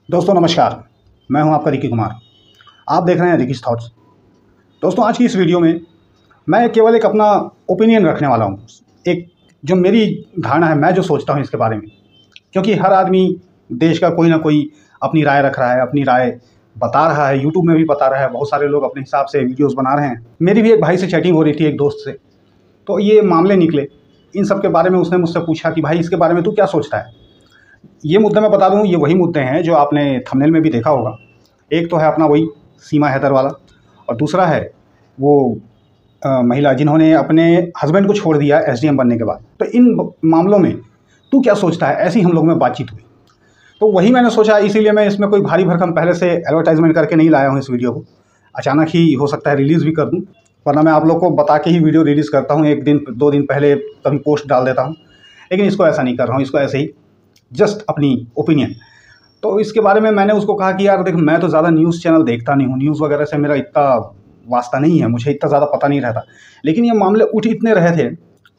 दोस्तों नमस्कार, मैं हूं आपका रिकी कुमार। आप देख रहे हैं रिकीज थॉट्स। दोस्तों आज की इस वीडियो में मैं केवल एक अपना ओपिनियन रखने वाला हूं। एक जो मेरी धारणा है, मैं जो सोचता हूं इसके बारे में, क्योंकि हर आदमी देश का कोई ना कोई अपनी राय रख रहा है, अपनी राय बता रहा है, यूट्यूब में भी बता रहा है, बहुत सारे लोग अपने हिसाब से वीडियोज़ बना रहे हैं। मेरी भी एक भाई से चैटिंग हो रही थी, एक दोस्त से, तो ये मामले निकले। इन सब के बारे में उसने मुझसे पूछा कि भाई इसके बारे में तू क्या सोचता है। ये मुद्दे मैं बता दूं, ये वही मुद्दे हैं जो आपने थंबनेल में भी देखा होगा। एक तो है अपना वही सीमा हैदर वाला, और दूसरा है वो महिला जिन्होंने अपने हस्बैंड को छोड़ दिया एसडीएम बनने के बाद। तो इन मामलों में तू क्या सोचता है, ऐसी हम लोगों में बातचीत हुई। तो वही मैंने सोचा, इसीलिए मैं इसमें कोई भारी भरकम पहले से एडवर्टाइजमेंट करके नहीं लाया हूँ इस वीडियो को। अचानक ही हो सकता है रिलीज़ भी कर दूँ, वरना मैं आप लोग को बता के ही वीडियो रिलीज़ करता हूँ। एक दिन 2 दिन पहले कभी पोस्ट डाल देता हूँ, लेकिन इसको ऐसा नहीं कर रहा हूँ। इसको ऐसे ही जस्ट अपनी ओपिनियन। तो इसके बारे में मैंने उसको कहा कि यार देख, मैं तो ज़्यादा न्यूज़ चैनल देखता नहीं हूँ, न्यूज़ वगैरह से मेरा इतना वास्ता नहीं है, मुझे इतना ज़्यादा पता नहीं रहता। लेकिन ये मामले उठ इतने रहे थे,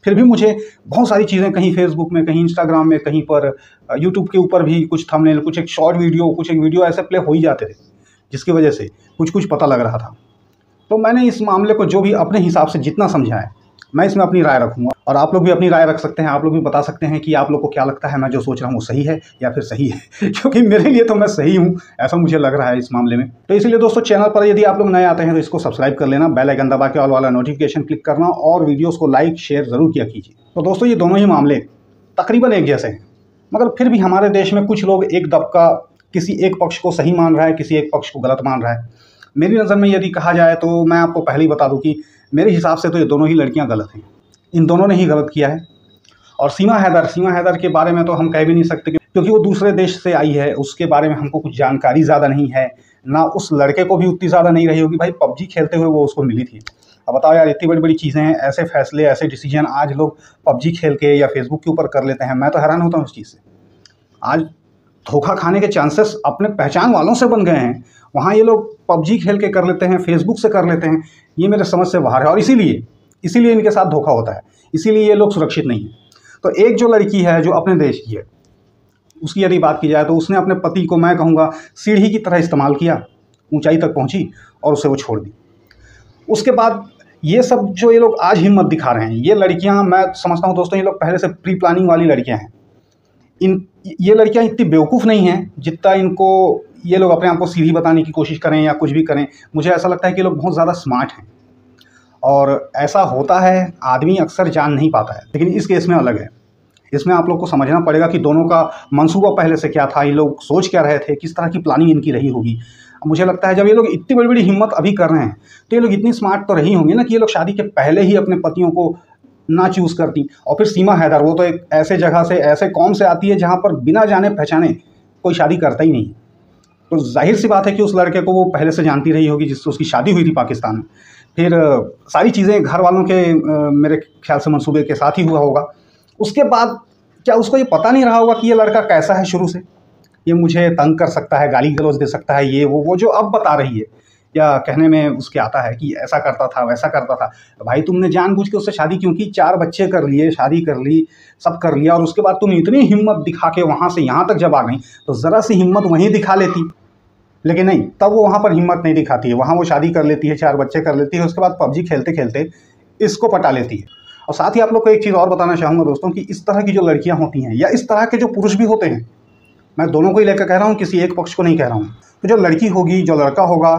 फिर भी मुझे बहुत सारी चीज़ें कहीं फेसबुक में, कहीं इंस्टाग्राम में, कहीं पर यूट्यूब के ऊपर भी कुछ थंबनेल, कुछ एक शॉर्ट वीडियो, कुछ एक वीडियो ऐसे प्ले हो ही जाते थे, जिसकी वजह से कुछ पता लग रहा था। तो मैंने इस मामले को जो भी अपने हिसाब से जितना समझा है, मैं इसमें अपनी राय रखूँगा, और आप लोग भी अपनी राय रख सकते हैं। आप लोग भी बता सकते हैं कि आप लोग को क्या लगता है, मैं जो सोच रहा हूँ वो सही है या फिर सही है क्योंकि मेरे लिए तो मैं सही हूँ, ऐसा मुझे लग रहा है इस मामले में। तो इसीलिए दोस्तों, चैनल पर यदि आप लोग नए आते हैं तो इसको सब्सक्राइब कर लेना, बेल आइकन दबा के ऑल वाला नोटिफिकेशन क्लिक करना, और वीडियोज़ को लाइक शेयर ज़रूर किया कीजिए। तो दोस्तों, ये दोनों ही मामले तकरीबन एक जैसे हैं, मगर फिर भी हमारे देश में कुछ लोग एक दबका किसी एक पक्ष को सही मान रहा है, किसी एक पक्ष को गलत मान रहा है। मेरी नज़र में यदि कहा जाए तो मैं आपको पहले ही बता दूं कि मेरे हिसाब से तो ये दोनों ही लड़कियां गलत हैं। इन दोनों ने ही गलत किया है। और सीमा हैदर के बारे में तो हम कह भी नहीं सकते, क्योंकि वो दूसरे देश से आई है, उसके बारे में हमको कुछ जानकारी ज़्यादा नहीं है, ना उस लड़के को भी उतनी ज़्यादा नहीं रही होगी। भाई पबजी खेलते हुए वो उसको मिली थी। अब बताओ यार, इतनी बड़ी बड़ी चीज़ें हैं, ऐसे फैसले, ऐसे डिसीजन आज लोग पबजी खेल के या फेसबुक के ऊपर कर लेते हैं। मैं तो हैरान होता हूँ उस चीज़ से। आज धोखा खाने के चांसेस अपने पहचान वालों से बन गए हैं, वहाँ ये लोग पबजी खेल के कर लेते हैं, फेसबुक से कर लेते हैं। ये मेरे समझ से बाहर है, और इसीलिए इनके साथ धोखा होता है, इसीलिए ये लोग सुरक्षित नहीं हैं। तो एक जो लड़की है जो अपने देश की है, उसकी यदि बात की जाए तो उसने अपने पति को, मैं कहूँगा, सीढ़ी की तरह इस्तेमाल किया, ऊंचाई तक पहुँची और उसे वो छोड़ दी। उसके बाद ये सब जो ये लोग आज हिम्मत दिखा रहे हैं, ये लड़कियाँ, मैं समझता हूँ दोस्तों, ये लोग पहले से प्री प्लानिंग वाली लड़कियाँ हैं। ये लड़कियाँ इतनी बेवकूफ़ नहीं हैं जितना इनको ये लोग अपने आप को सीढ़ी बताने की कोशिश करें या कुछ भी करें। मुझे ऐसा लगता है कि ये लोग बहुत ज़्यादा स्मार्ट हैं, और ऐसा होता है, आदमी अक्सर जान नहीं पाता है। लेकिन इस केस में अलग है। इसमें आप लोग को समझना पड़ेगा कि दोनों का मंसूबा पहले से क्या था, ये लोग सोच क्या रहे थे, किस तरह की प्लानिंग इनकी रही होगी। मुझे लगता है जब ये लोग इतनी बड़ी बड़ी हिम्मत अभी कर रहे हैं, तो ये लोग इतनी स्मार्ट तो रही होंगी ना कि ये लोग शादी के पहले ही अपने पतियों को ना चूज़ करती। और फिर सीमा हैदर, वो तो एक ऐसे जगह से, ऐसे कौम से आती है जहाँ पर बिना जाने पहचाने कोई शादी करता ही नहीं। तो जाहिर सी बात है कि उस लड़के को वो पहले से जानती रही होगी, जिससे उसकी शादी हुई थी पाकिस्तान में। फिर सारी चीज़ें घर वालों के मेरे ख्याल से मंसूबे के साथ ही हुआ होगा। उसके बाद क्या उसको ये पता नहीं रहा होगा कि ये लड़का कैसा है शुरू से, ये मुझे तंग कर सकता है, गाली गलौज दे सकता है, ये वो जो अब बता रही है, या कहने में उसके आता है कि ऐसा करता था, वैसा करता था। भाई तुमने जानबूझ के उससे शादी क्यों की? 4 बच्चे कर लिए, शादी कर ली, सब कर लिया, और उसके बाद तुम इतनी हिम्मत दिखा के वहाँ से यहाँ तक जब आ गई, तो ज़रा सी हिम्मत वहीं दिखा लेती। लेकिन नहीं, तब वो वहाँ पर हिम्मत नहीं दिखाती है। वहाँ वो शादी कर लेती है, 4 बच्चे कर लेती है, उसके बाद पबजी खेलते खेलते इसको पटा लेती है। और साथ ही आप लोग को एक चीज़ और बताना चाहूँगा दोस्तों, कि इस तरह की जो लड़कियाँ होती हैं, या इस तरह के जो पुरुष भी होते हैं, मैं दोनों को ही लेकर कह रहा हूँ, किसी एक पक्ष को नहीं कह रहा हूँ। तो जो लड़की होगी, जो लड़का होगा,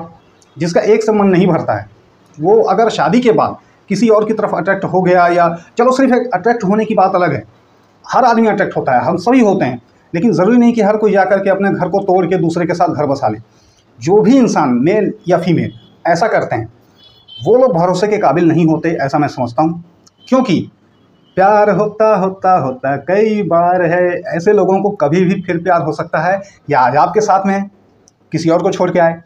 जिसका एक से मन नहीं भरता है, वो अगर शादी के बाद किसी और की तरफ अट्रैक्ट हो गया, या चलो सिर्फ एक अट्रैक्ट होने की बात अलग है, हर आदमी अट्रैक्ट होता है, हम सभी होते हैं, लेकिन ज़रूरी नहीं कि हर कोई जाकर के अपने घर को तोड़ के दूसरे के साथ घर बसा ले। जो भी इंसान, मेल या फीमेल, ऐसा करते हैं, वो लोग भरोसे के काबिल नहीं होते, ऐसा मैं समझता हूँ। क्योंकि प्यार होता होता होता कई बार है, ऐसे लोगों को कभी भी फिर प्यार हो सकता है, या आज आपके साथ में है, किसी और को छोड़ के आए,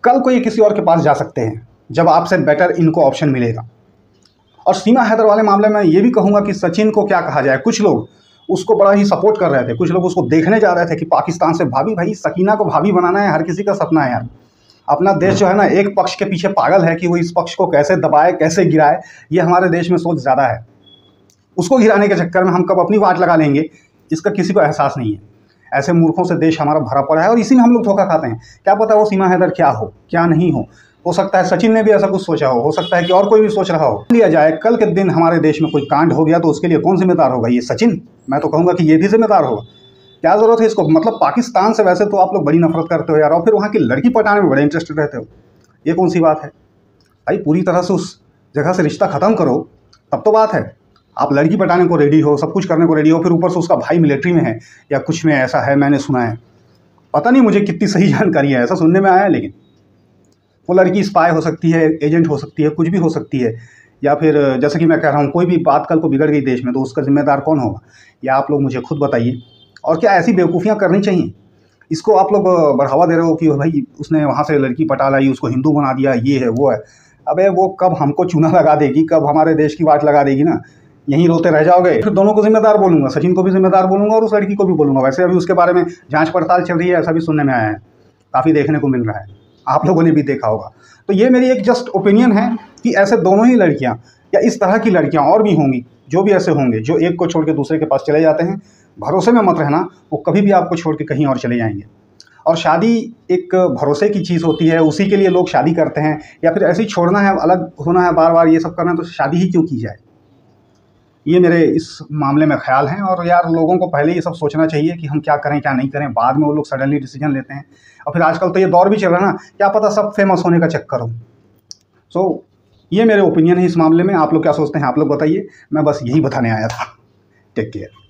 कल को ये किसी और के पास जा सकते हैं, जब आपसे बेटर इनको ऑप्शन मिलेगा। और सीमा हैदर वाले मामले में ये भी कहूँगा कि सचिन को क्या कहा जाए, कुछ लोग उसको बड़ा ही सपोर्ट कर रहे थे, कुछ लोग उसको देखने जा रहे थे कि पाकिस्तान से भाभी, भाई सकीना को भाभी बनाना है, हर किसी का सपना है यार। अपना देश जो है ना, एक पक्ष के पीछे पागल है कि वो इस पक्ष को कैसे दबाए, कैसे गिराए। ये हमारे देश में सोच ज़्यादा है। उसको गिराने के चक्कर में हम कब अपनी वाट लगा लेंगे, इसका किसी को एहसास नहीं है। ऐसे मूर्खों से देश हमारा भरा पड़ा है और इसी में हम लोग धोखा खाते हैं। क्या पता वो सीमा हैदर क्या हो, क्या नहीं हो सकता है सचिन ने भी ऐसा कुछ सोचा हो सकता है कि और कोई भी सोच रहा हो। लिया जाए कल के दिन हमारे देश में कोई कांड हो गया तो उसके लिए कौन जिम्मेदार होगा? ये सचिन? मैं तो कहूँगा कि ये भी जिम्मेदार होगा। क्या ज़रूरत है इसको? मतलब पाकिस्तान से वैसे तो आप लोग बड़ी नफरत करते हो यार, और फिर वहाँ की लड़की पटाने में बड़े इंटरेस्टेड रहते हो। ये कौन सी बात है भाई? पूरी तरह से उस जगह से रिश्ता ख़त्म करो, तब तो बात है। आप लड़की पटाने को रेडी हो, सब कुछ करने को रेडी हो, फिर ऊपर से उसका भाई मिलिट्री में है या कुछ में ऐसा है, मैंने सुना है। पता नहीं मुझे कितनी सही जानकारी है, ऐसा सुनने में आया है। लेकिन वो लड़की स्पाई हो सकती है, एजेंट हो सकती है, कुछ भी हो सकती है। या फिर जैसे कि मैं कह रहा हूँ, कोई भी बात कल को बिगड़ गई देश में तो उसका जिम्मेदार कौन होगा? या आप लोग मुझे खुद बताइए। और क्या ऐसी बेवकूफ़ियाँ करनी चाहिए? इसको आप लोग बढ़ावा दे रहे हो कि भाई उसने वहाँ से लड़की पटा लाई, उसको हिंदू बना दिया, ये है वो है। अबे वो कब हमको चूना लगा देगी, कब हमारे देश की वाट लगा देगी ना, यहीं रोते रह जाओगे। फिर दोनों को जिम्मेदार बोलूँगा, सचिन को भी जिम्मेदार बोलूँगा और उस लड़की को भी बोलूँगा। वैसे अभी उसके बारे में जांच पड़ताल चल रही है, ऐसा भी सुनने में आया है, काफ़ी देखने को मिल रहा है, आप लोगों ने भी देखा होगा। तो ये मेरी एक जस्ट ओपिनियन है कि ऐसे दोनों ही लड़कियाँ या इस तरह की लड़कियाँ और भी होंगी, जो भी ऐसे होंगे जो एक को छोड़ के दूसरे के पास चले जाते हैं। भरोसे में मत रहना, वो कभी भी आपको छोड़ के कहीं और चले जाएंगे। और शादी एक भरोसे की चीज़ होती है, उसी के लिए लोग शादी करते हैं। या फिर ऐसे ही छोड़ना है, अलग होना है, बार बार ये सब करना है, तो शादी ही क्यों की जाए? ये मेरे इस मामले में ख्याल हैं। और यार लोगों को पहले ये सब सोचना चाहिए कि हम क्या करें क्या नहीं करें, बाद में वो लोग सडनली डिसीजन लेते हैं। और फिर आजकल तो ये दौर भी चल रहा है ना, क्या पता सब फेमस होने का चक्कर हो। सो ये मेरे ओपिनियन है इस मामले में। आप लोग क्या सोचते हैं आप लोग बताइए, मैं बस यही बताने आया था। Take care.